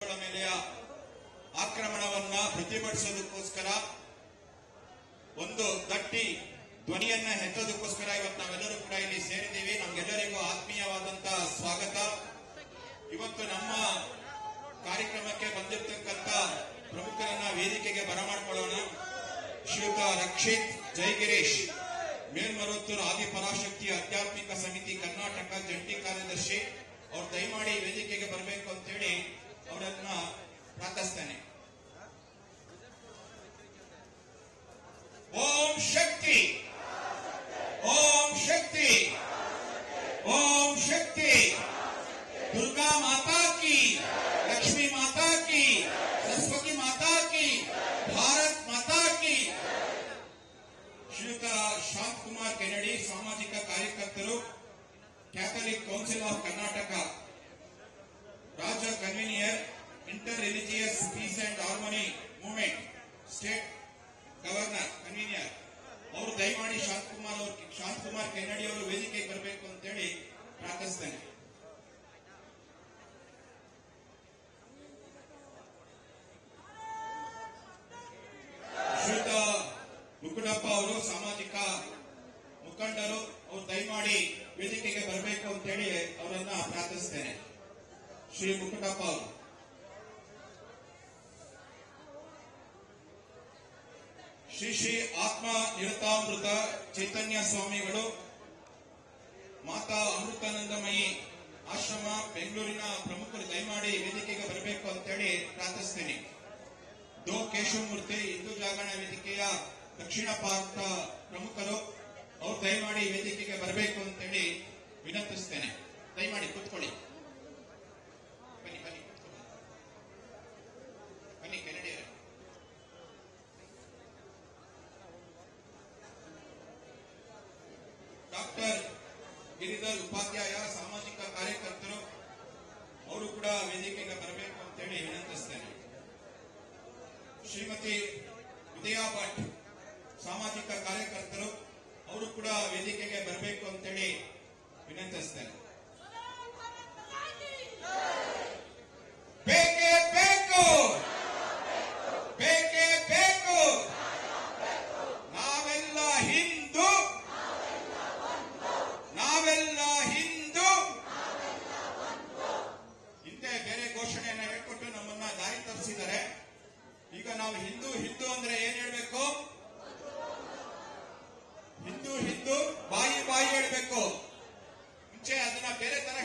ಮೇಲೆಯ ಆಕ್ರಮಣವನ್ನ ಪ್ರತಿಭಟಿಸೋದಕ್ಕೋಸ್ಕರ ಒಂದು ಗಟ್ಟಿ ಧ್ವನಿಯನ್ನ ಎತ್ತೋದಕ್ಕೋಸ್ಕರ ಇವತ್ತು ನಾವೆಲ್ಲರೂ ಕೂಡ ಇಲ್ಲಿ ಸೇರಿದ್ದೀವಿ. ನಮ್ಗೆಲ್ಲರಿಗೂ ಆತ್ಮೀಯವಾದಂತಹ ಸ್ವಾಗತ. ಇವತ್ತು ನಮ್ಮ ಕಾರ್ಯಕ್ರಮಕ್ಕೆ ಬಂದಿರತಕ್ಕಂತ ಪ್ರಮುಖರನ್ನ ವೇದಿಕೆಗೆ ಬರಮಾಡಿಕೊಳ್ಳೋಣ. ಶ್ರೀಯುತ ರಕ್ಷಿತ್ ಜಯಗಿರೀಶ್, ಮೇಲ್ಮರುತ್ತೂರು ಆದಿಪರಾಶಕ್ತಿ ಆಧ್ಯಾತ್ಮಿಕ ಸಮಿತಿ ಕರ್ನಾಟಕ ಜಂಟಿ ಕಾರ್ಯದರ್ಶಿ, ಅವ್ರು ದಯಮಾಡಿ ವೇದಿಕೆಗೆ ಬರಬೇಕು ಅಂತ ಹೇಳಿ ಅವರನ್ನ ಪ್ರಾರ್ಥಿಸ್ತೇನೆ. ಓಂ ಶಕ್ತಿ, ಓಂ ಶಕ್ತಿ, ಓಂ ಶಕ್ತಿ. दुर्गा माता की, लक्ष्मी माता की, सरस्वती माता की, भारत माता की. ಶ್ರೀಯುತ ಶಾಂತಕುಮಾರ್ ಕೆನಡಿ, ಸಾಮಾಜಿಕ ಕಾರ್ಯಕರ್ತರು, ಕ್ಯಾಥಲಿಕ್ ಕೌನ್ಸಿಲ್ ಆಫ್ ಕರ್ನಾಟಕ ರಾಜ್ಯ convenor, inter religious peace and harmony movement state governor convenor, ಅವರು ದಯಮಾಡಿ ಶಾಂತಕುಮಾರ್ ಕೆನಡಿ ಅವರು ವೇದಿಕೆಗೆ ಬರಬೇಕು ಅಂತೇಳಿ ಪ್ರಾರ್ಥಿಸ್ತೇನೆ. ಶ್ರೀಯುತ ಮುಕುಂಡಪ್ಪ ಅವರು ಸಾಮಾಜಿಕ ಮುಖಂಡರು, ಅವರು ದಯಮಾಡಿ ವೇದಿಕೆಗೆ ಬರಬೇಕು ಅಂತ ಹೇಳಿ ಅವರನ್ನ ಪ್ರಾರ್ಥಿಸ್ತೇನೆ. ಶ್ರೀ ಮುಕುಂಡಪ್ಪ ಅವರು. ಶ್ರೀ ಶ್ರೀ ಆತ್ಮ ನಿರತಾಮೃತ ಚೈತನ್ಯ ಸ್ವಾಮಿಗಳು, ಮಾತಾ ಅಮೃತಾನಂದಮಯಿ ಆಶ್ರಮ ಬೆಂಗಳೂರಿನ ಪ್ರಮುಖರು ದಯಮಾಡಿ ವೇದಿಕೆಗೆ ಬರಬೇಕು ಅಂತ ಹೇಳಿ ಪ್ರಾರ್ಥಿಸ್ತೇನೆ. ದೋ ಕೇಶವಮೂರ್ತಿ, ಹಿಂದೂ ಜಾಗರಣ ವೇದಿಕೆಯ ದಕ್ಷಿಣ ಭಾರತ ಪ್ರಮುಖರು, ಅವರು ದಯಮಾಡಿ ವೇದಿಕೆಗೆ ಬರಬೇಕು ಅಂತೇಳಿ ವಿನಂತಿಸ್ತೇನೆ. ದಯಮಾಡಿ ಕೂತ್ಕೊಳ್ಳಿ. ಬನ್ನಿ ಬನ್ನಿ ಬನ್ನಿ ಕೆನಡಿಯರೇ. ಡಾಕ್ಟರ್ ಗಿರಿಧರ್ ಉಪಾಧ್ಯಾಯ, ಸಾಮಾಜಿಕ ಕಾರ್ಯಕರ್ತರು, ಅವರು ಕೂಡ ವೇದಿಕೆಗೆ ಬರಬೇಕು ಅಂತೇಳಿ ವಿನಂತಿಸ್ತೇನೆ. ಶ್ರೀಮತಿ ಉದಯ ಭಟ್, ಸಾಮಾಜಿಕ ಕಾರ್ಯಕರ್ತರು, ಅವರು ಕೂಡ ವೇದಿಕೆಗೆ ಬರಬೇಕು ಅಂತೇಳಿ ವಿನಂತಿಸ್ತೇನೆ.